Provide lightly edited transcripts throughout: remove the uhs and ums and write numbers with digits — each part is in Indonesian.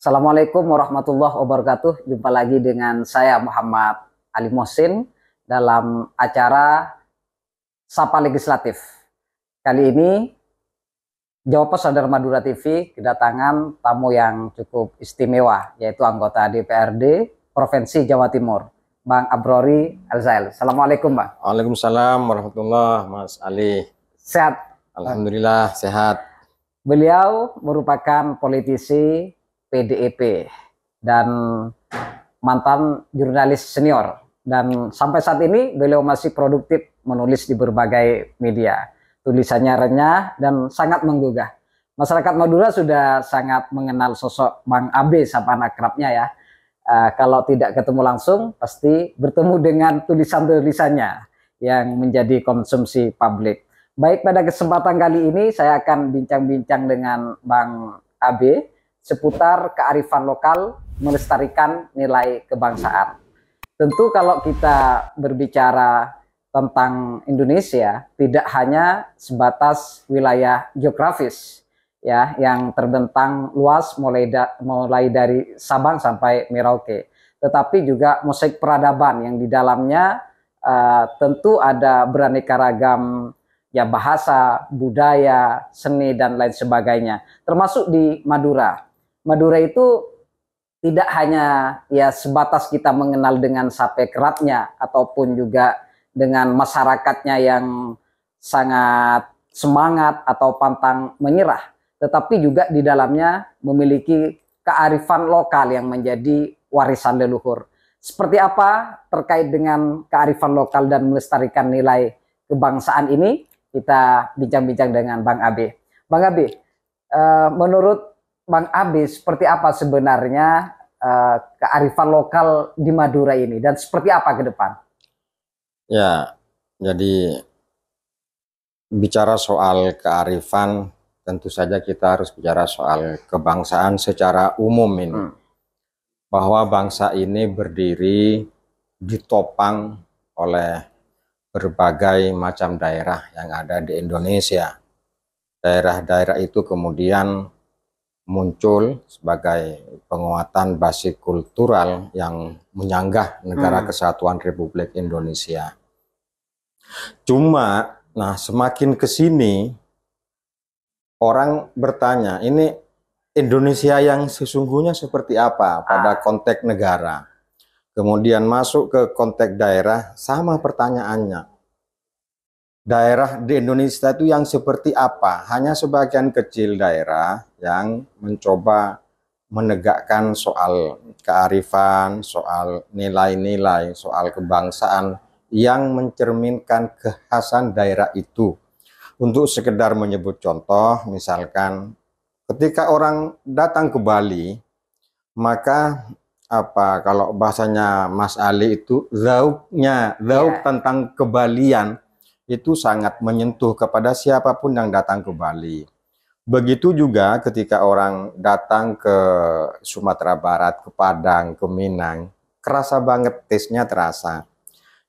Assalamualaikum warahmatullahi wabarakatuh. Jumpa lagi dengan saya Muhammad Ali Mohsin dalam acara Sapa Legislatif. Kali ini Jawa Pos Sadar Madura TV kedatangan tamu yang cukup istimewa, yaitu anggota DPRD Provinsi Jawa Timur, Bang Abrori Elzail. Assalamualaikum, Bang. Waalaikumsalam warahmatullahi, Mas Ali. Sehat? Alhamdulillah sehat. Beliau merupakan politisi PDIP dan mantan jurnalis senior, dan sampai saat ini beliau masih produktif menulis di berbagai media. Tulisannya renyah dan sangat menggugah. Masyarakat Madura sudah sangat mengenal sosok Bang Abe, sapaan akrabnya ya. Kalau tidak ketemu langsung pasti bertemu dengan tulisan-tulisannya yang menjadi konsumsi publik. Baik, pada kesempatan kali ini saya akan bincang-bincang dengan Bang Abe seputar kearifan lokal melestarikan nilai kebangsaan. Tentu kalau kita berbicara tentang Indonesia tidak hanya sebatas wilayah geografis ya yang terbentang luas mulai dari Sabang sampai Merauke, tetapi juga musik peradaban yang di dalamnya tentu ada beraneka ragam ya bahasa, budaya, seni dan lain sebagainya, termasuk di Madura. Madura itu tidak hanya ya sebatas kita mengenal dengan sate keratnya ataupun juga dengan masyarakatnya yang sangat semangat atau pantang menyerah, tetapi juga di dalamnya memiliki kearifan lokal yang menjadi warisan leluhur. Seperti apa terkait dengan kearifan lokal dan melestarikan nilai kebangsaan ini? Kita bincang-bincang dengan Bang Abe. Bang Abe, menurut Bang Abe, seperti apa sebenarnya kearifan lokal di Madura ini dan seperti apa ke depan? Ya, jadi bicara soal kearifan, tentu saja kita harus bicara soal kebangsaan secara umum ini. Bahwa bangsa ini berdiri ditopang oleh berbagai macam daerah yang ada di Indonesia. Daerah-daerah itu kemudian muncul sebagai penguatan basis kultural yang menyanggah negara kesatuan Republik Indonesia. Cuma, nah semakin ke sini orang bertanya, ini Indonesia yang sesungguhnya seperti apa pada konteks negara? Kemudian masuk ke konteks daerah, sama pertanyaannya. Daerah di Indonesia itu yang seperti apa? Hanya sebagian kecil daerah yang mencoba menegakkan soal kearifan, soal nilai-nilai, soal kebangsaan yang mencerminkan kekhasan daerah itu. Untuk sekedar menyebut contoh, misalkan ketika orang datang ke Bali, maka kalau bahasanya Mas Ali itu zauk tentang kebalian itu sangat menyentuh kepada siapapun yang datang ke Bali. Begitu juga ketika orang datang ke Sumatera Barat, ke Padang, ke Minang, kerasa banget, taste-nya terasa.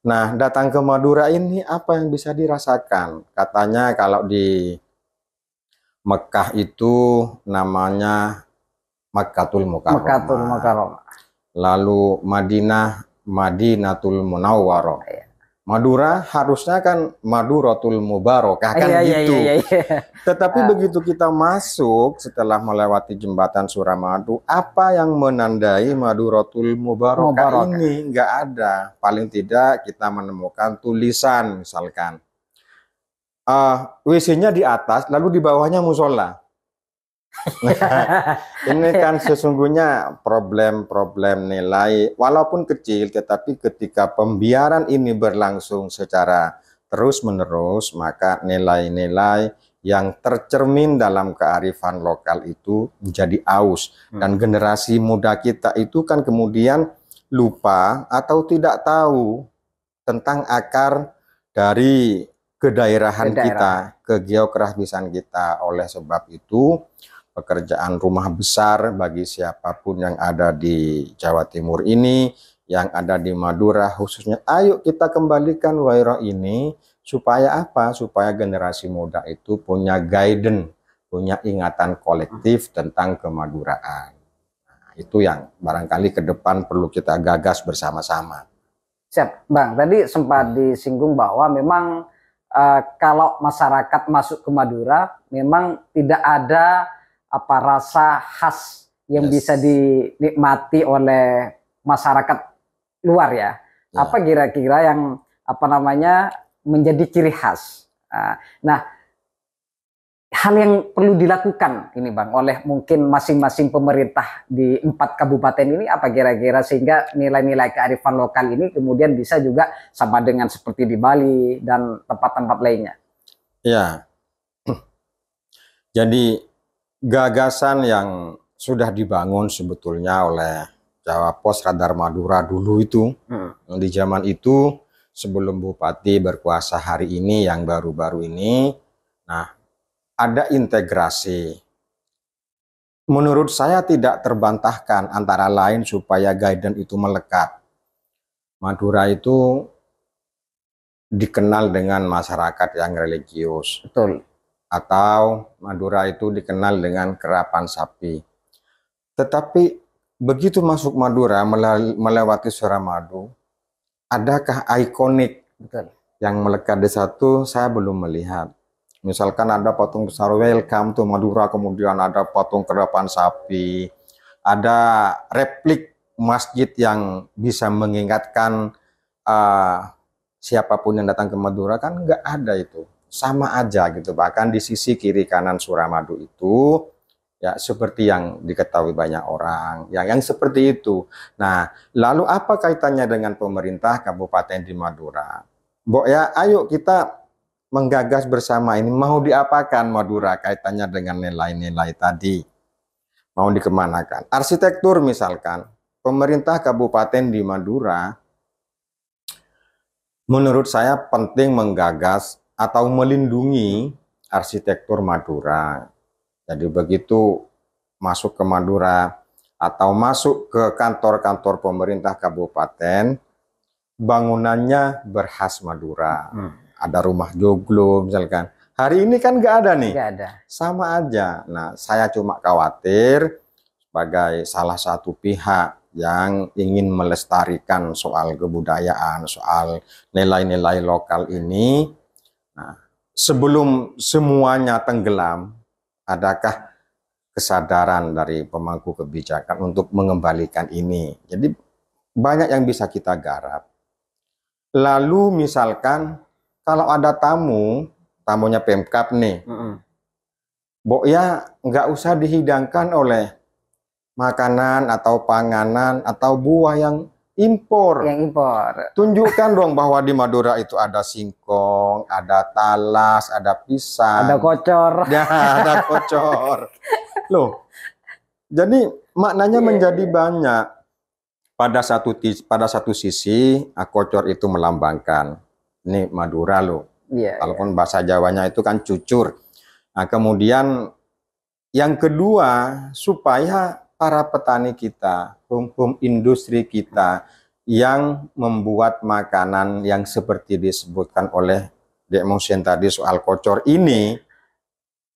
Nah, datang ke Madura ini apa yang bisa dirasakan? Katanya kalau di Mekah itu namanya Makkatul Mukarramah. Lalu Madinah, Madinatul Munawwarah. Madura harusnya kan Maduratul Mubarakah kan gitu. Tetapi begitu kita masuk setelah melewati jembatan Suramadu, apa yang menandai Maduratul Mubarakah ini? Nggak ada. Paling tidak kita menemukan tulisan misalkan WC-nya di atas, lalu di bawahnya musola. Nah, ini kan sesungguhnya problem-problem nilai walaupun kecil, tetapi ketika pembiaran ini berlangsung secara terus-menerus, maka nilai-nilai yang tercermin dalam kearifan lokal itu menjadi aus. Dan generasi muda kita itu kan kemudian lupa atau tidak tahu tentang akar dari kedaerahan kita, kegeografisan kita. Oleh sebab itu pekerjaan rumah besar bagi siapapun yang ada di Jawa Timur ini, yang ada di Madura khususnya, ayo kita kembalikan wairah ini supaya apa? Supaya generasi muda itu punya guidance, punya ingatan kolektif tentang kemaduraan. Nah, itu yang barangkali ke depan perlu kita gagas bersama-sama. Siap, Bang. Tadi sempat disinggung bahwa memang kalau masyarakat masuk ke Madura, memang tidak ada apa rasa khas yang bisa dinikmati oleh masyarakat luar ya. Apa kira-kira yang apa namanya menjadi ciri khas? Nah, hal yang perlu dilakukan ini Bang oleh mungkin masing-masing pemerintah di 4 kabupaten ini apa kira-kira sehingga nilai-nilai kearifan lokal ini kemudian bisa juga sama dengan seperti di Bali dan tempat-tempat lainnya. Ya, jadi gagasan yang sudah dibangun sebetulnya oleh Jawa Pos Radar Madura dulu itu, di zaman itu sebelum Bupati berkuasa hari ini yang baru-baru ini, nah ada integrasi. Menurut saya tidak terbantahkan antara lain supaya guidance itu melekat. Madura itu dikenal dengan masyarakat yang religius. Betul. Atau Madura itu dikenal dengan kerapan sapi. Tetapi begitu masuk Madura melewati Suramadu, adakah ikonik yang melekat di satu saya belum melihat. Misalkan ada patung besar welcome to Madura, kemudian ada patung kerapan sapi, ada replik masjid yang bisa mengingatkan siapapun yang datang ke Madura, kan nggak ada itu. Sama aja gitu, bahkan di sisi kiri kanan Suramadu itu ya seperti yang diketahui banyak orang, yang seperti itu. Nah, lalu apa kaitannya dengan pemerintah Kabupaten di Madura? Mbok ya, ayo kita menggagas bersama ini, mau diapakan Madura kaitannya dengan nilai-nilai tadi, mau dikemanakan. Arsitektur misalkan, pemerintah Kabupaten di Madura menurut saya penting menggagas atau melindungi arsitektur Madura. Jadi begitu masuk ke Madura atau masuk ke kantor-kantor pemerintah kabupaten, bangunannya berkhas Madura. Ada rumah joglo misalkan. Hari ini kan nggak ada nih. Nggak ada. Sama aja. Nah, saya cuma khawatir sebagai salah satu pihak yang ingin melestarikan soal kebudayaan, soal nilai-nilai lokal ini. Nah, sebelum semuanya tenggelam, adakah kesadaran dari pemangku kebijakan untuk mengembalikan ini? Jadi banyak yang bisa kita garap. Lalu misalkan kalau ada tamunya Pemkab nih, Mbok ya nggak usah dihidangkan oleh makanan atau panganan atau buah yang impor. Yang impor. Tunjukkan dong bahwa di Madura itu ada singkong, ada talas, ada pisang. Ada kocor. Ya, ada kocor. Loh, jadi maknanya menjadi banyak. Pada satu sisi, kocor itu melambangkan ini Madura loh. Walaupun bahasa Jawanya itu kan cucur. Nah, kemudian yang kedua, supaya para petani kita, home industri kita yang membuat makanan yang seperti disebutkan oleh Dek Mohsin tadi soal kocor ini,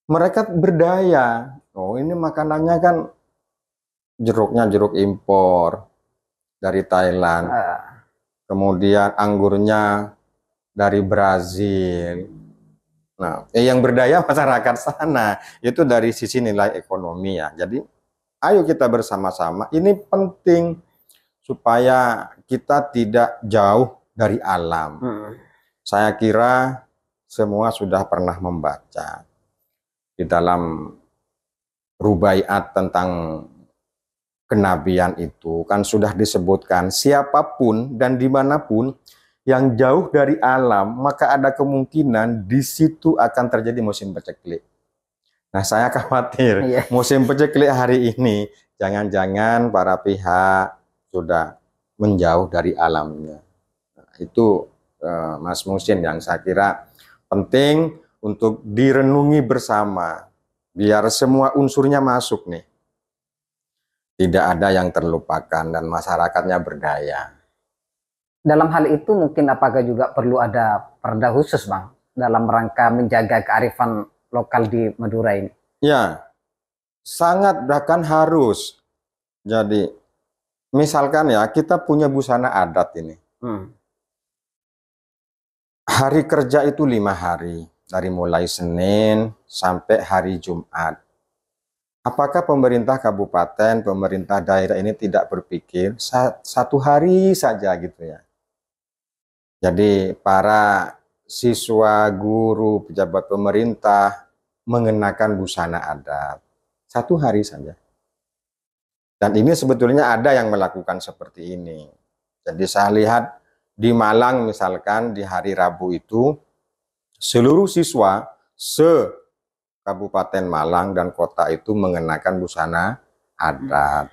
mereka berdaya. Oh, ini makanannya kan jeruknya jeruk impor dari Thailand. Kemudian anggurnya dari Brazil. Nah, yang berdaya masyarakat sana itu dari sisi nilai ekonomi ya. Jadi ayo kita bersama-sama, ini penting supaya kita tidak jauh dari alam. Saya kira semua sudah pernah membaca di dalam Rubaiat tentang kenabian itu, kan sudah disebutkan siapapun dan dimanapun yang jauh dari alam, maka ada kemungkinan di situ akan terjadi musim paceklik. Nah, saya khawatir musim paceklik hari ini, jangan-jangan para pihak sudah menjauh dari alamnya. Nah, itu Mas Mohsin yang saya kira penting untuk direnungi bersama, biar semua unsurnya masuk nih. Tidak ada yang terlupakan dan masyarakatnya berdaya. Dalam hal itu mungkin apakah juga perlu ada perda khusus Bang dalam rangka menjaga kearifan lokal di Madura ini? Ya, sangat bahkan harus. Jadi misalkan ya kita punya busana adat ini. Hari kerja itu 5 hari. Dari mulai Senin sampai hari Jumat. Apakah pemerintah kabupaten, pemerintah daerah ini tidak berpikir 1 hari saja gitu ya. Jadi para siswa, guru, pejabat pemerintah mengenakan busana adat 1 hari saja. Dan ini sebetulnya ada yang melakukan seperti ini. Jadi saya lihat di Malang misalkan di hari Rabu itu seluruh siswa se-Kabupaten Malang dan kota itu mengenakan busana adat.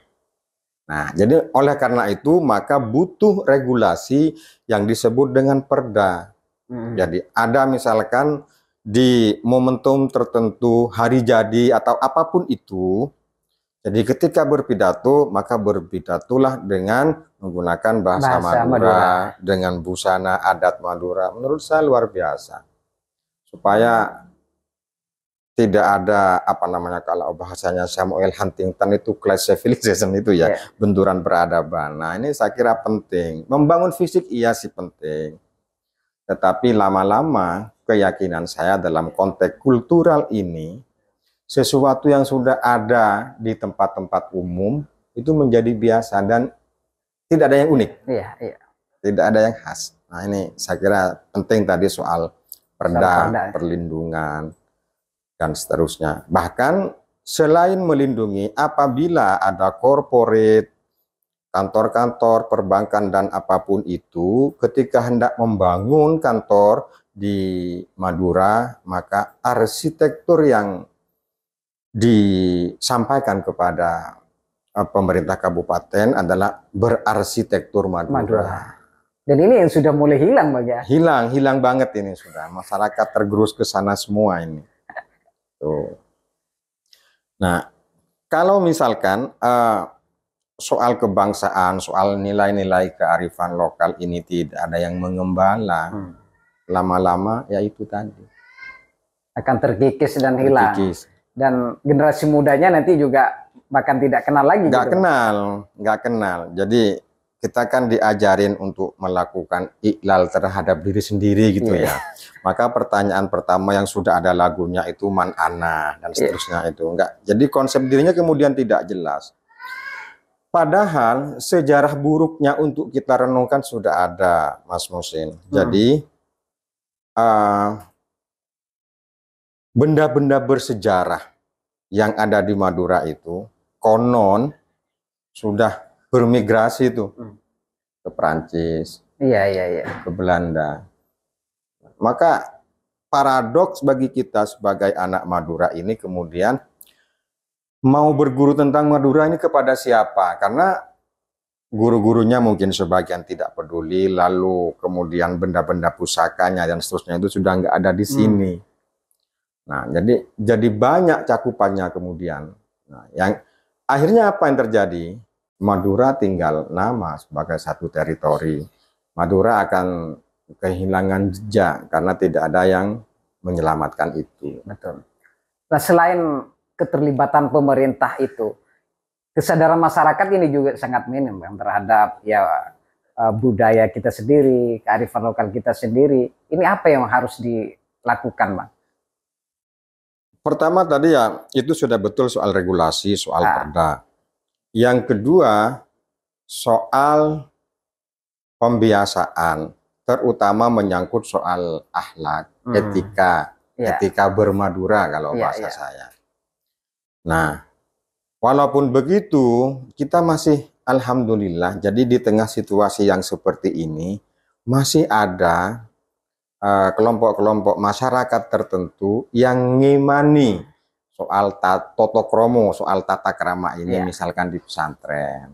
Nah, jadi oleh karena itu maka butuh regulasi yang disebut dengan perda. Jadi ada misalkan di momentum tertentu, hari jadi atau apapun itu, jadi ketika berpidato, maka berpidatolah dengan menggunakan bahasa Madura, dengan busana adat Madura. Menurut saya luar biasa. Supaya tidak ada apa namanya kalau bahasanya Samuel Huntington itu class civilization itu ya, benturan peradaban. Nah, ini saya kira penting. Membangun fisik iya sih penting. Tetapi lama-lama keyakinan saya dalam konteks kultural ini, sesuatu yang sudah ada di tempat-tempat umum itu menjadi biasa dan tidak ada yang unik. Tidak ada yang khas. Nah, ini saya kira penting tadi soal perda, perlindungan, dan seterusnya. Bahkan selain melindungi, apabila ada korporat, kantor-kantor, perbankan, dan apapun itu, ketika hendak membangun kantor di Madura, maka arsitektur yang disampaikan kepada pemerintah kabupaten adalah berarsitektur Madura. Dan ini yang sudah mulai hilang, Bang ya? Hilang banget ini sudah. Masyarakat tergerus ke sana semua ini. Tuh. Nah, kalau misalkan soal kebangsaan, soal nilai-nilai kearifan lokal ini tidak ada yang mengembala, lama-lama ya itu tadi. Akan terkikis dan hilang. Dan generasi mudanya nanti juga bahkan tidak kenal lagi. Nggak kenal. Jadi kita kan diajarin untuk melakukan iklal terhadap diri sendiri gitu ya. Maka pertanyaan pertama yang sudah ada lagunya itu man ana dan seterusnya itu enggak. Jadi konsep dirinya kemudian tidak jelas. Padahal sejarah buruknya untuk kita renungkan sudah ada, Mas Musin. Jadi benda-benda bersejarah yang ada di Madura itu konon sudah bermigrasi itu ke Perancis, ke Belanda. Maka paradoks bagi kita sebagai anak Madura ini kemudian mau berguru tentang Madura ini kepada siapa? Karena guru-gurunya mungkin sebagian tidak peduli, lalu kemudian benda-benda pusakanya dan seterusnya itu sudah nggak ada di sini. Nah, jadi banyak cakupannya kemudian. Nah, yang akhirnya apa yang terjadi? Madura tinggal nama sebagai satu teritori. Madura akan kehilangan jejak karena tidak ada yang menyelamatkan itu. Betul. Nah, selain keterlibatan pemerintah itu, kesadaran masyarakat ini juga sangat minim, Bang, terhadap budaya kita sendiri, kearifan lokal kita sendiri. Ini apa yang harus dilakukan, Bang? Pertama tadi ya, itu sudah betul soal regulasi, soal perda. Yang kedua, soal pembiasaan, terutama menyangkut soal akhlak, etika bermadura kalau bahasa saya. Nah, walaupun begitu, kita masih alhamdulillah, jadi di tengah situasi yang seperti ini, masih ada kelompok-kelompok masyarakat tertentu yang ngimani soal toto kromo, soal tata krama ini, misalkan di pesantren.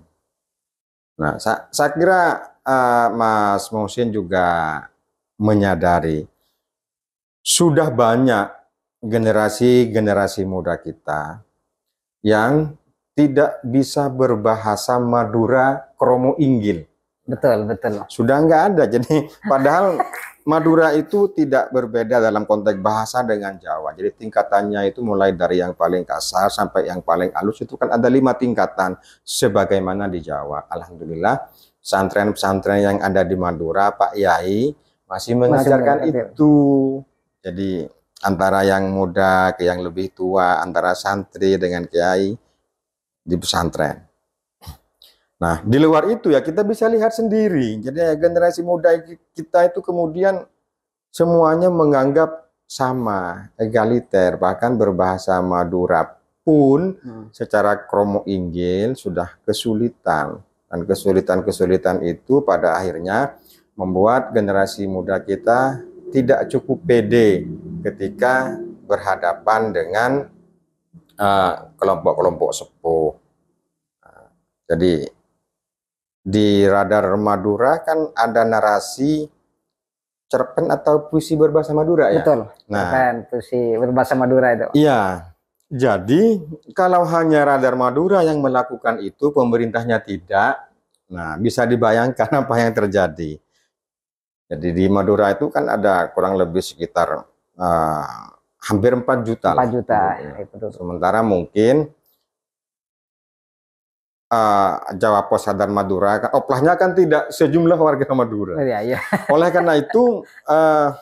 Nah, saya kira Mas Musin juga menyadari sudah banyak generasi-generasi muda kita yang tidak bisa berbahasa Madura kromo inggil. Betul. Sudah nggak ada. Jadi padahal Madura itu tidak berbeda dalam konteks bahasa dengan Jawa. Jadi tingkatannya itu mulai dari yang paling kasar sampai yang paling halus itu kan ada 5 tingkatan sebagaimana di Jawa. Alhamdulillah pesantren-pesantren yang ada di Madura, Pak Yai masih mengajarkan itu. Jadi antara yang muda ke yang lebih tua, antara santri dengan kiai di pesantren. Nah, di luar itu ya kita bisa lihat sendiri. Jadi generasi muda kita itu kemudian semuanya menganggap sama, egaliter, bahkan berbahasa Madura pun secara kromo inggil sudah kesulitan. Dan kesulitan-kesulitan itu pada akhirnya membuat generasi muda kita tidak cukup pede ketika berhadapan dengan kelompok-kelompok sepuh. Jadi di Radar Madura kan ada narasi cerpen atau puisi berbahasa Madura ya? Betul, nah, cerpen, puisi berbahasa Madura itu. Iya, jadi kalau hanya Radar Madura yang melakukan itu, pemerintahnya tidak, nah bisa dibayangkan apa yang terjadi. Jadi di Madura itu kan ada kurang lebih sekitar hampir 4 juta. 4 juta. Ya. Sementara mungkin Jawa Pos dan Madura, oplahnya kan tidak sejumlah warga Madura. Iya. Oleh karena itu,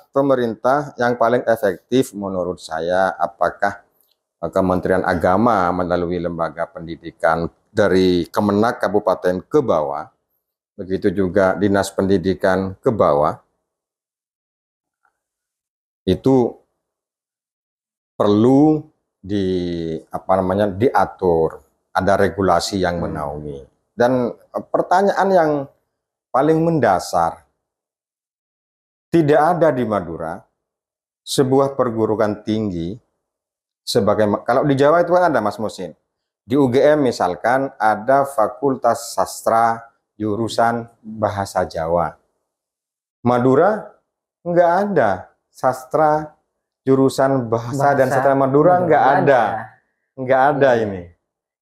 pemerintah yang paling efektif menurut saya, apakah Kementerian Agama melalui lembaga pendidikan dari Kemenak Kabupaten ke bawah, begitu juga Dinas Pendidikan ke bawah, itu perlu diatur. Ada regulasi yang menaungi. Dan pertanyaan yang paling mendasar, tidak ada di Madura sebuah perguruan tinggi sebagai, kalau di Jawa itu kan ada Mas Musin. Di UGM misalkan ada Fakultas Sastra jurusan Bahasa Jawa. Madura nggak ada sastra jurusan bahasa dan sastra Madura, nggak ada ini.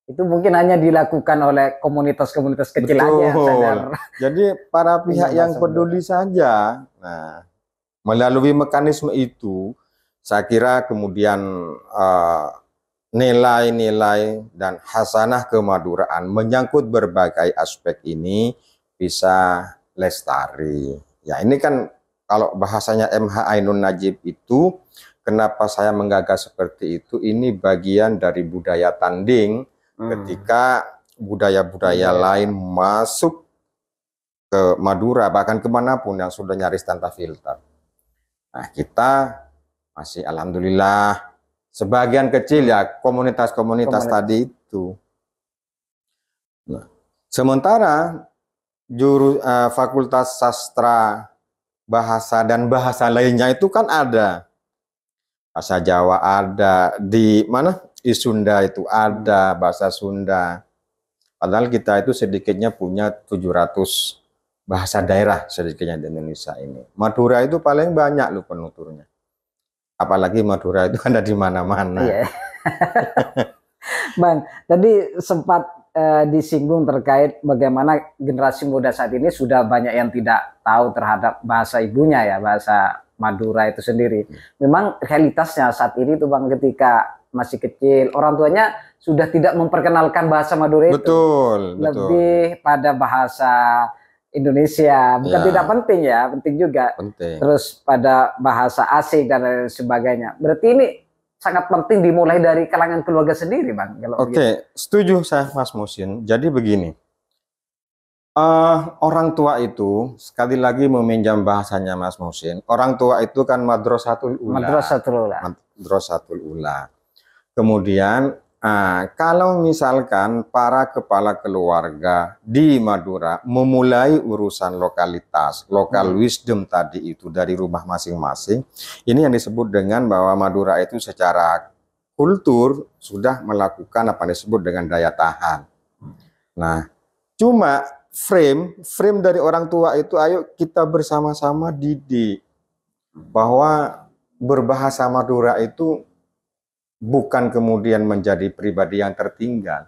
Itu mungkin hanya dilakukan oleh komunitas-komunitas kecil. Betul. Aja. Sadar. Jadi para pihak yang peduli saja. Nah, melalui mekanisme itu, saya kira kemudian nilai-nilai dan hasanah kemaduraan menyangkut berbagai aspek ini bisa lestari. Ya, ini kan kalau bahasanya MH Ainun Najib itu, kenapa saya menggagas seperti itu? Ini bagian dari budaya tanding. Ketika budaya-budaya lain masuk ke Madura, bahkan kemanapun yang sudah nyaris tanpa filter. Nah, kita masih alhamdulillah sebagian kecil ya komunitas-komunitas tadi itu. Nah, sementara Fakultas Sastra, Bahasa dan bahasa lainnya itu kan ada. Bahasa Jawa ada, di mana? Di Sunda itu ada bahasa Sunda. Padahal kita itu sedikitnya punya 700 bahasa daerah sedikitnya di Indonesia ini. Madura itu paling banyak loh penuturnya. Apalagi Madura itu ada di mana-mana. Iya. Bang, tadi sempat disinggung terkait bagaimana generasi muda saat ini sudah banyak yang tidak tahu terhadap bahasa ibunya ya, bahasa Madura itu sendiri. Memang realitasnya saat ini tuh Bang, ketika masih kecil, orang tuanya sudah tidak memperkenalkan bahasa Madura itu. Betul. Lebih pada bahasa Indonesia. Bukan tidak penting ya, penting juga. Penting. Terus pada bahasa asing dan lain sebagainya. Berarti ini sangat penting dimulai dari kalangan keluarga sendiri, Bang. Oke, setuju saya Mas Musin. Jadi begini. Orang tua itu, sekali lagi meminjam bahasanya Mas Musin, orang tua itu kan madrasatul ula. Madrasatul ula. Kemudian, kalau misalkan para kepala keluarga di Madura memulai urusan lokalitas, lokal wisdom tadi itu dari rumah masing-masing, ini yang disebut dengan bahwa Madura itu secara kultur sudah melakukan apa yang disebut dengan daya tahan. Nah, cuma frame dari orang tua itu, ayo kita bersama-sama didik bahwa berbahasa Madura itu bukan kemudian menjadi pribadi yang tertinggal.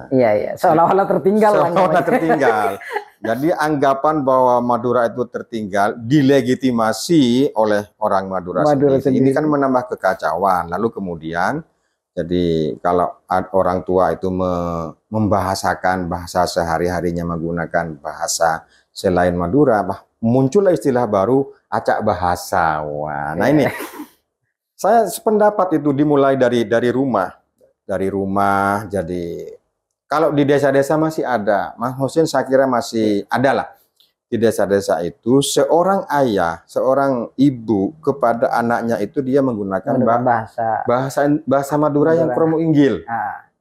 Iya, seolah-olah tertinggal. Seolah-olah tertinggal. Jadi anggapan bahwa Madura itu tertinggal dilegitimasi oleh orang Madura Madura sendiri. Ini sendiri. kan menambah kekacauan. Lalu kemudian, jadi kalau orang tua itu membahasakan bahasa sehari-harinya menggunakan bahasa selain Madura, muncullah istilah baru acak bahasa. Wah, nah ini saya sependapat itu dimulai dari rumah. Dari rumah, jadi kalau di desa-desa masih ada, Mas Husin saya kira masih ada lah. Di desa-desa itu seorang ayah, seorang ibu kepada anaknya itu dia menggunakan bahasa Madura yang kromo inggil.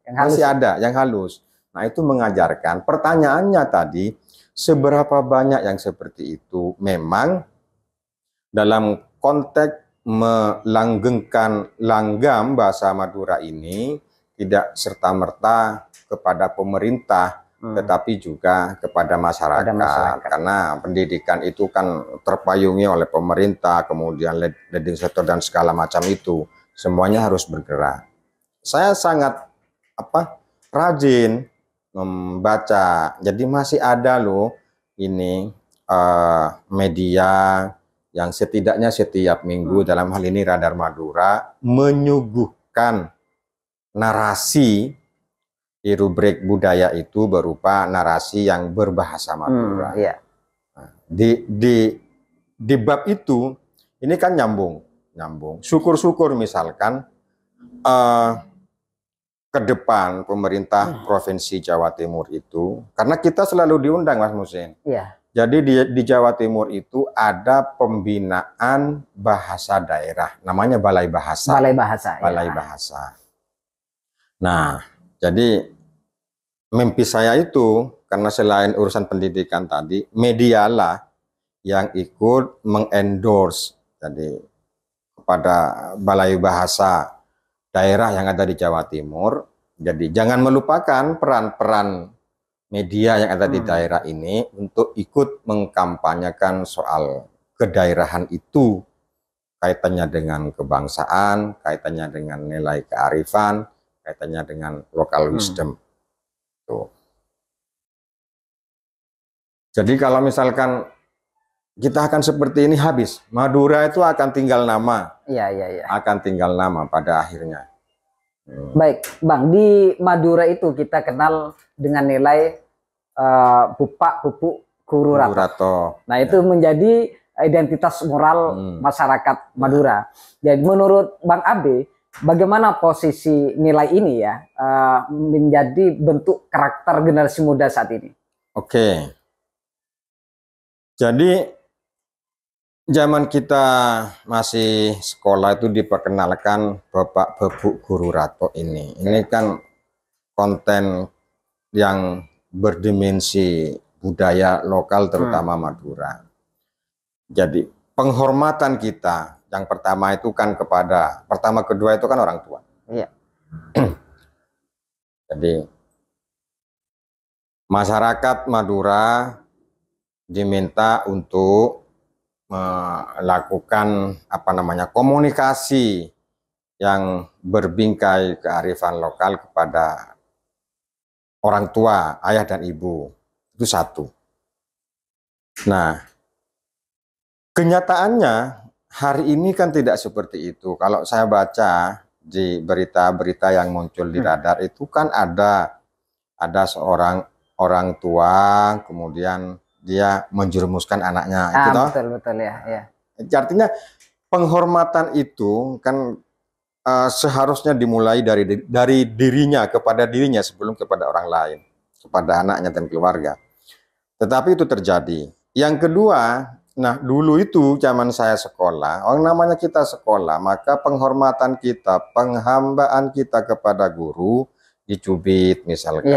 Yang masih ada, yang halus. Nah itu mengajarkan. Pertanyaannya tadi, seberapa banyak yang seperti itu memang dalam konteks melanggengkan langgam bahasa Madura ini tidak serta-merta kepada pemerintah, tetapi juga kepada masyarakat. Karena pendidikan itu kan terpayungi oleh pemerintah, kemudian leading sector dan segala macam itu. Semuanya harus bergerak. Saya sangat rajin membaca. Jadi masih ada loh ini media yang setidaknya setiap minggu dalam hal ini Radar Madura menyuguhkan narasi di rubrik budaya itu berupa narasi yang berbahasa Madura. Di bab itu ini kan nyambung. Syukur-syukur misalkan ke depan pemerintah Provinsi Jawa Timur itu, karena kita selalu diundang Mas Musin. Jadi di Jawa Timur itu ada pembinaan bahasa daerah, namanya Balai Bahasa. Balai Bahasa. Nah, jadi mimpi saya itu, karena selain urusan pendidikan tadi, medialah yang ikut mengendorse jadi kepada Balai Bahasa daerah yang ada di Jawa Timur. Jadi jangan melupakan peran-peran media yang ada di daerah ini untuk ikut mengkampanyekan soal kedaerahan itu, kaitannya dengan kebangsaan, kaitannya dengan nilai kearifan, kaitannya dengan local wisdom. Tuh. Jadi kalau misalkan kita akan seperti ini habis, Madura itu akan tinggal nama. Akan tinggal nama pada akhirnya. Baik, Bang, di Madura itu kita kenal dengan nilai Bupak, Pupuk, Guru Rato. Nah, itu menjadi identitas moral masyarakat Madura. Jadi menurut Bang Abe, bagaimana posisi nilai ini ya menjadi bentuk karakter generasi muda saat ini? Oke. Jadi zaman kita masih sekolah itu diperkenalkan Bapak Bebuk Guru Rato ini. Ini kan konten yang berdimensi budaya lokal terutama Madura. Jadi penghormatan kita yang pertama itu kan kedua itu kan orang tua. Jadi masyarakat Madura diminta untuk melakukan komunikasi yang berbingkai kearifan lokal kepada orang tua, ayah dan ibu. Itu satu. Nah, kenyataannya hari ini kan tidak seperti itu. Kalau saya baca di berita-berita yang muncul di Radar itu kan ada seorang orang tua kemudian dia menjerumuskan anaknya. Betul ya. Artinya penghormatan itu kan seharusnya dimulai dari dirinya kepada dirinya sebelum kepada orang lain, kepada anaknya dan keluarga. Tetapi itu terjadi. Yang kedua, nah dulu itu zaman saya sekolah, orang namanya kita sekolah, maka penghormatan kita, penghambaan kita kepada guru dicubit misalkan.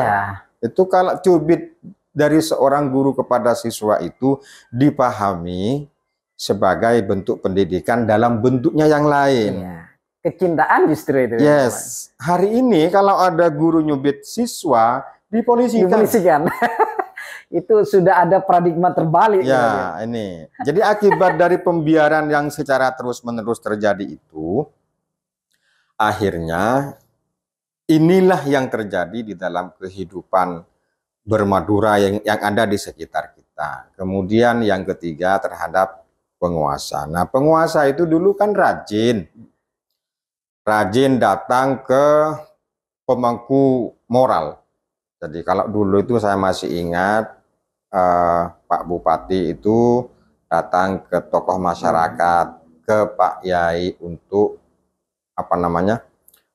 Itu kalau cubit dari seorang guru kepada siswa itu dipahami sebagai bentuk pendidikan dalam bentuknya yang lain. Kecintaan justru itu. Yes. Hari ini kalau ada guru nyubit siswa dipolisikan. Itu sudah ada paradigma terbalik. Ini. Jadi akibat dari pembiaran yang secara terus-menerus terjadi itu, akhirnya inilah yang terjadi di dalam kehidupan bermadura yang ada di sekitar kita. Kemudian yang ketiga terhadap penguasa. Nah, penguasa itu dulu kan rajin datang ke pemangku moral. Jadi kalau dulu itu saya masih ingat Pak Bupati itu datang ke tokoh masyarakat, ke Pak Yai untuk apa namanya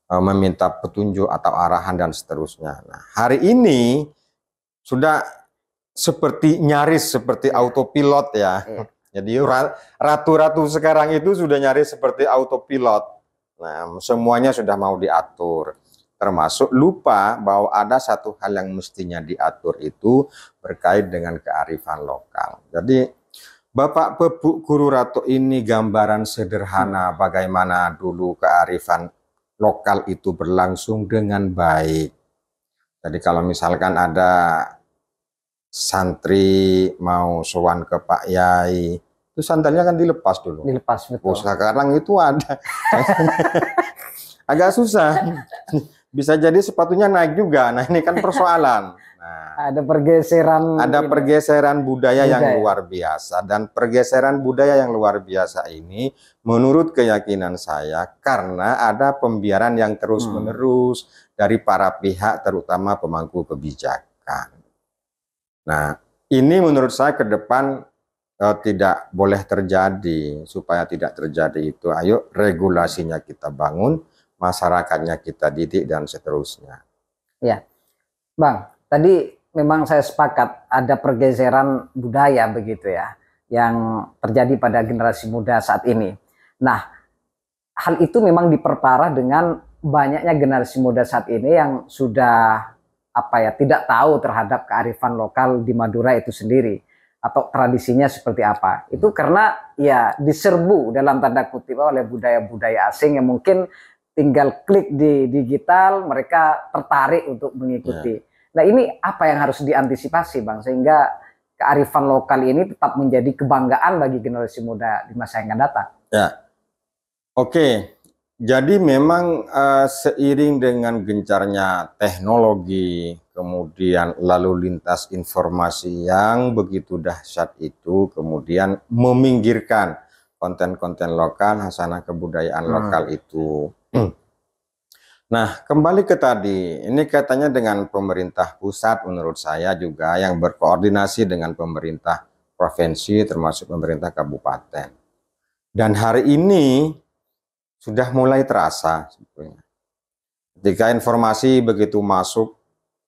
meminta petunjuk atau arahan dan seterusnya. Nah, hari ini sudah nyaris seperti autopilot ya. Jadi ratu-ratu sekarang itu sudah nyaris seperti autopilot. Nah, semuanya sudah mau diatur. Termasuk lupa bahwa ada satu hal yang mestinya diatur itu berkait dengan kearifan lokal. Jadi Bapak Pepu Guru Rato ini gambaran sederhana bagaimana dulu kearifan lokal itu berlangsung dengan baik. Jadi kalau misalkan ada santri mau sowan ke Pak Yai, itu sandalnya kan dilepas dulu. Dilepas, betul. Oh, sekarang itu ada. Agak susah. Bisa jadi sepatunya naik juga. Nah, ini kan persoalan. Nah, ada pergeseran budaya yang luar biasa, dan pergeseran budaya yang luar biasa ini menurut keyakinan saya karena ada pembiaran yang terus-menerus dari para pihak, terutama pemangku kebijakan. Nah, ini menurut saya ke depan tidak boleh terjadi. Supaya tidak terjadi itu, ayo regulasinya kita bangun, masyarakatnya kita didik, dan seterusnya. Ya, Bang, tadi memang saya sepakat ada pergeseran budaya begitu ya, yang terjadi pada generasi muda saat ini. Nah, hal itu memang diperparah dengan banyaknya generasi muda saat ini yang sudah tidak tahu terhadap kearifan lokal di Madura itu sendiri atau tradisinya seperti apa. Itu karena ya diserbu dalam tanda kutip oleh budaya-budaya asing yang mungkin tinggal klik di digital mereka tertarik untuk mengikuti. Nah, ini apa yang harus diantisipasi, Bang, sehingga kearifan lokal ini tetap menjadi kebanggaan bagi generasi muda di masa yang akan datang? Ya. Oke. Jadi memang seiring dengan gencarnya teknologi, kemudian lalu lintas informasi yang begitu dahsyat itu, kemudian meminggirkan konten-konten lokal, hasanah kebudayaan lokal itu. Nah, kembali ke tadi, ini katanya dengan pemerintah pusat menurut saya juga yang berkoordinasi dengan pemerintah provinsi termasuk pemerintah kabupaten. Dan hari ini sudah mulai terasa sebetulnya. Ketika informasi begitu masuk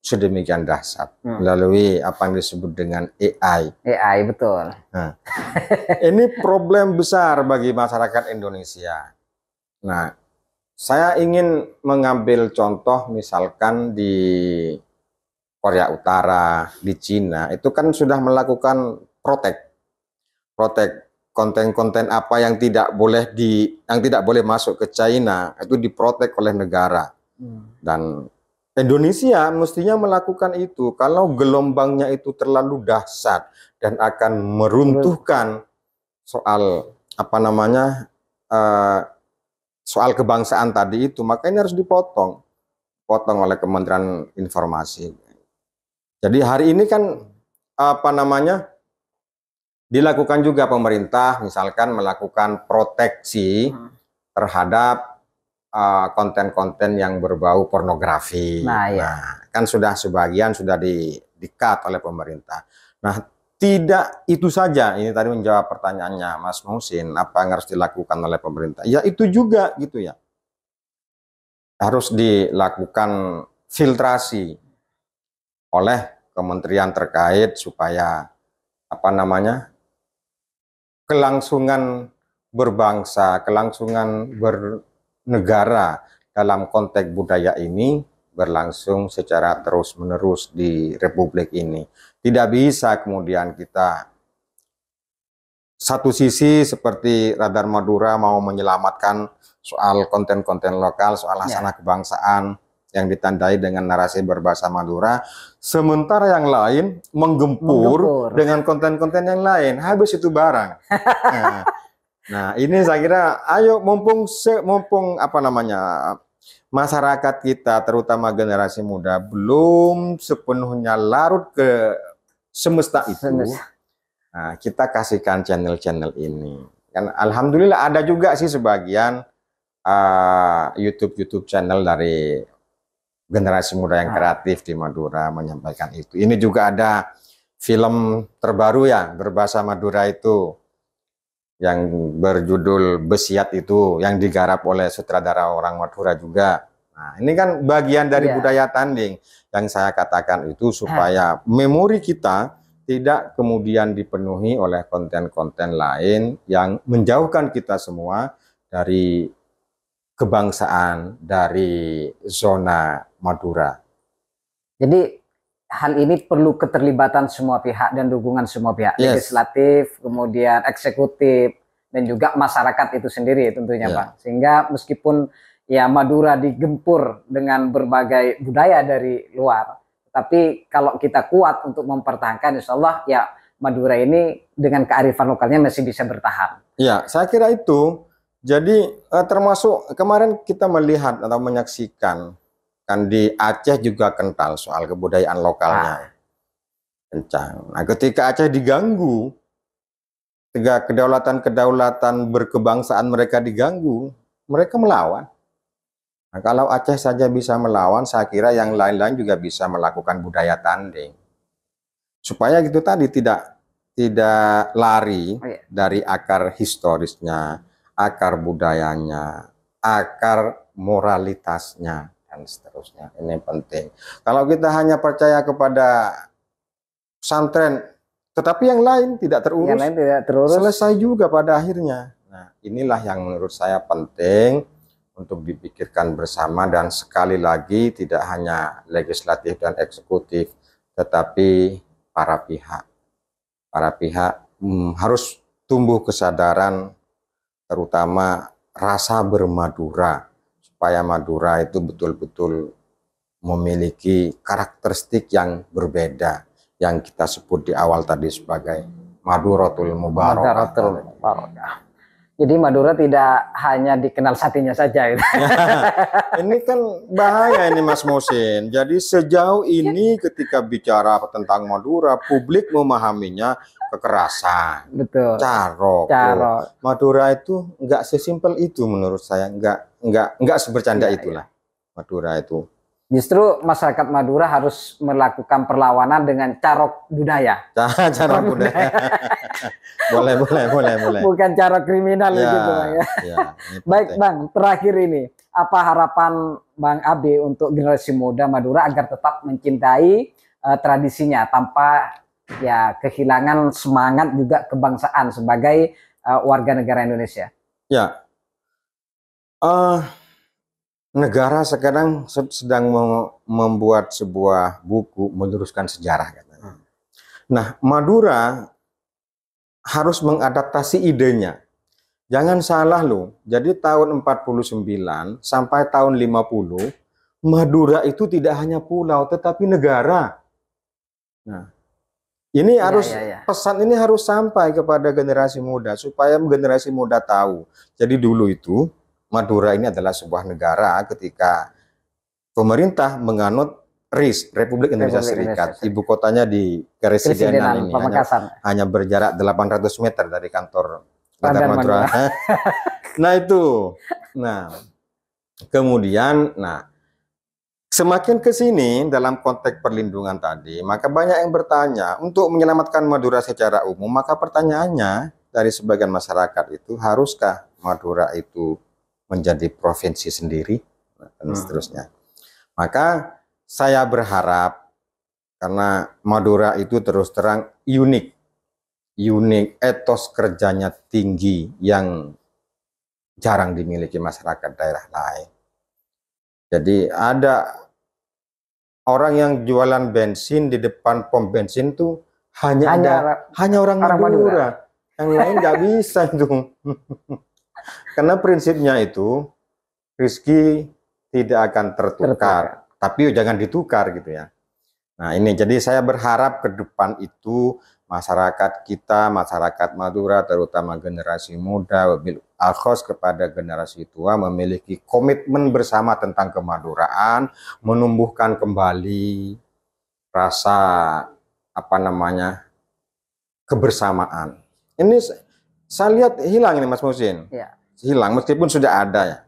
sedemikian dahsyat melalui apa yang disebut dengan AI. AI, betul. Nah, ini problem besar bagi masyarakat Indonesia. Nah, saya ingin mengambil contoh misalkan di Korea Utara, di Cina, itu kan sudah melakukan protek konten-konten apa yang tidak boleh masuk ke China itu diprotek oleh negara. Dan Indonesia mestinya melakukan itu kalau gelombangnya itu terlalu dahsyat dan akan meruntuhkan soal soal kebangsaan tadi itu, maka ini harus dipotong oleh Kementerian Informasi. Jadi hari ini kan dilakukan juga pemerintah misalkan melakukan proteksi terhadap konten-konten yang berbau pornografi. Nah, kan sebagian sudah di-cut oleh pemerintah. Nah, tidak itu saja, ini tadi menjawab pertanyaannya Mas Muhsin, apa yang harus dilakukan oleh pemerintah? Ya itu juga gitu ya. Harus dilakukan filtrasi oleh kementerian terkait supaya kelangsungan berbangsa, kelangsungan bernegara dalam konteks budaya ini berlangsung secara terus-menerus di Republik ini. Tidak bisa kemudian kita satu sisi seperti Radar Madura mau menyelamatkan soal konten-konten lokal, soal hasanah kebangsaan yang ditandai dengan narasi berbahasa Madura, sementara yang lain menggempur dengan konten-konten yang lain, habis itu barang. Nah, ini saya kira, ayo mumpung masyarakat kita, terutama generasi muda, belum sepenuhnya larut ke semesta itu. Nah, kita kasihkan channel-channel ini. Kan alhamdulillah ada juga sih sebagian YouTube channel dari generasi muda yang kreatif di Madura menyampaikan itu. Ini juga ada film terbaru ya berbahasa Madura itu yang berjudul Besiat itu, yang digarap oleh sutradara orang Madura juga. Nah, ini kan bagian dari budaya tanding yang saya katakan itu supaya memori kita tidak kemudian dipenuhi oleh konten-konten lain yang menjauhkan kita semua dari kebangsaan, dari zona Madura. Jadi hal ini perlu keterlibatan semua pihak dan dukungan semua pihak, legislatif, kemudian eksekutif, dan juga masyarakat itu sendiri tentunya, Bang. Sehingga meskipun ya Madura digempur dengan berbagai budaya dari luar, tapi kalau kita kuat untuk mempertahankan, insya Allah ya Madura ini dengan kearifan lokalnya masih bisa bertahan. Ya, saya kira itu. Jadi termasuk kemarin kita melihat atau menyaksikan kan di Aceh juga kental soal kebudayaan lokalnya, kencang. Nah, ketika Aceh diganggu, ketika kedaulatan berkebangsaan mereka diganggu, mereka melawan. Nah, kalau Aceh saja bisa melawan, saya kira yang lain-lain juga bisa melakukan budaya tanding. Supaya gitu tadi tidak lari dari akar historisnya, akar budayanya, akar moralitasnya, dan seterusnya. Ini penting. Kalau kita hanya percaya kepada pesantren, tetapi yang lain tidak terurus, selesai juga pada akhirnya. Nah, inilah yang menurut saya penting untuk dipikirkan bersama, dan sekali lagi tidak hanya legislatif dan eksekutif, tetapi para pihak harus tumbuh kesadaran, terutama rasa bermadura, supaya Madura itu betul-betul memiliki karakteristik yang berbeda, yang kita sebut di awal tadi sebagai Maduratul Mubarakah. Jadi Madura tidak hanya dikenal satinya saja gitu. Ini kan bahaya ini Mas Musin. Jadi sejauh ini ketika bicara tentang Madura, publik memahaminya kekerasan, betul, carok. Madura itu nggak sesimpel itu menurut saya, nggak sebercanda itulah Madura itu. Justru masyarakat Madura harus melakukan perlawanan dengan carok budaya. Carok budaya. boleh. Bukan cara kriminal gitu, Bang ya. Baik, Bang, terakhir ini, apa harapan Bang Abe untuk generasi muda Madura agar tetap mencintai tradisinya tanpa ya kehilangan semangat juga kebangsaan sebagai warga negara Indonesia? Ya. Negara sekarang sedang membuat sebuah buku meneruskan sejarah katanya. Nah, Madura harus mengadaptasi idenya. Jangan salah loh. Jadi tahun 49 sampai tahun 50, Madura itu tidak hanya pulau tetapi negara. Nah, ini harus pesan ini harus sampai kepada generasi muda supaya generasi muda tahu. Jadi dulu itu Madura ini adalah sebuah negara ketika pemerintah menganut RIS, Republik Indonesia Serikat. Ibu kotanya di Keresidenan ini hanya berjarak 800 meter dari kantor Madura. Nah itu. Nah, kemudian semakin ke sini dalam konteks perlindungan tadi, maka banyak yang bertanya untuk menyelamatkan Madura secara umum, maka pertanyaannya dari sebagian masyarakat itu, haruskah Madura itu menjadi provinsi sendiri dan seterusnya. Maka saya berharap, karena Madura itu terus terang unik, etos kerjanya tinggi yang jarang dimiliki masyarakat daerah lain. Jadi ada orang yang jualan bensin di depan pom bensin tuh hanya orang Madura. Yang lain nggak bisa itu. Karena prinsipnya itu rezeki tidak akan tertukar, tapi jangan ditukar gitu ya. Nah ini jadi saya berharap ke depan itu masyarakat kita, masyarakat Madura, terutama generasi muda, wabil akhos kepada generasi tua memiliki komitmen bersama tentang kemaduraan, menumbuhkan kembali rasa apa namanya kebersamaan. Ini saya lihat hilang ini Mas Musin, Ya. hilang meskipun sudah ada ya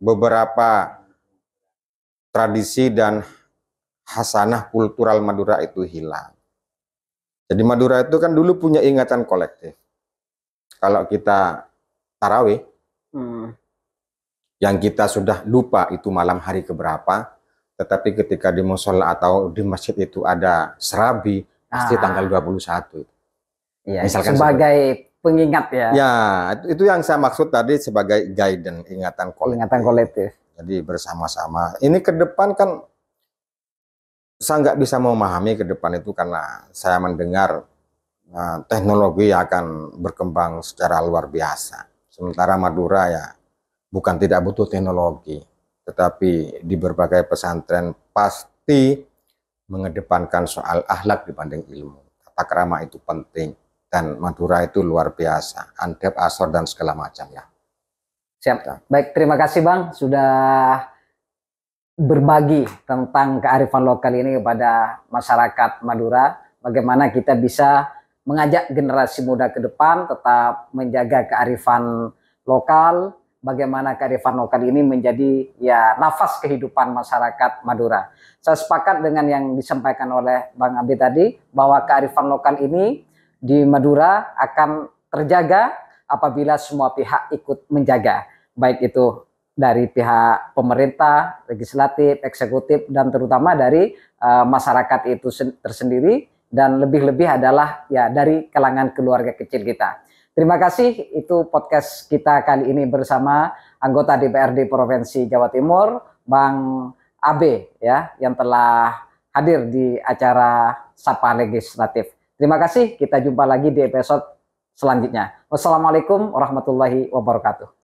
beberapa tradisi dan hasanah kultural Madura itu hilang. Jadi Madura itu kan dulu punya ingatan kolektif. Kalau kita tarawih, yang kita sudah lupa itu malam hari keberapa, tetapi ketika di musola atau di masjid itu ada serabi, pasti tanggal 21. Iya, misalkan sebagai pengingat ya. Ya, itu yang saya maksud tadi sebagai guidance, ingatan kolektif. Ingatan kolektif. Jadi bersama-sama. Ini ke depan kan saya nggak bisa memahami ke depan itu karena saya mendengar teknologi akan berkembang secara luar biasa. Sementara Madura ya bukan tidak butuh teknologi, tetapi di berbagai pesantren pasti mengedepankan soal akhlak dibanding ilmu. Tata krama itu penting dan Madura itu luar biasa, adab, asor dan segala macam ya. Siap. Baik, terima kasih Bang sudah berbagi tentang kearifan lokal ini kepada masyarakat Madura. Bagaimana kita bisa mengajak generasi muda ke depan tetap menjaga kearifan lokal. Bagaimana kearifan lokal ini menjadi ya nafas kehidupan masyarakat Madura. Saya sepakat dengan yang disampaikan oleh Bang Abi tadi bahwa kearifan lokal ini di Madura akan terjaga apabila semua pihak ikut menjaga. Baik itu dari pihak pemerintah, legislatif, eksekutif, dan terutama dari masyarakat itu tersendiri, dan lebih-lebih adalah ya dari kalangan keluarga kecil kita. Terima kasih, itu podcast kita kali ini bersama anggota DPRD Provinsi Jawa Timur, Bang Abe ya, yang telah hadir di acara Sapa Legislatif. Terima kasih, kita jumpa lagi di episode selanjutnya. Wassalamualaikum warahmatullahi wabarakatuh.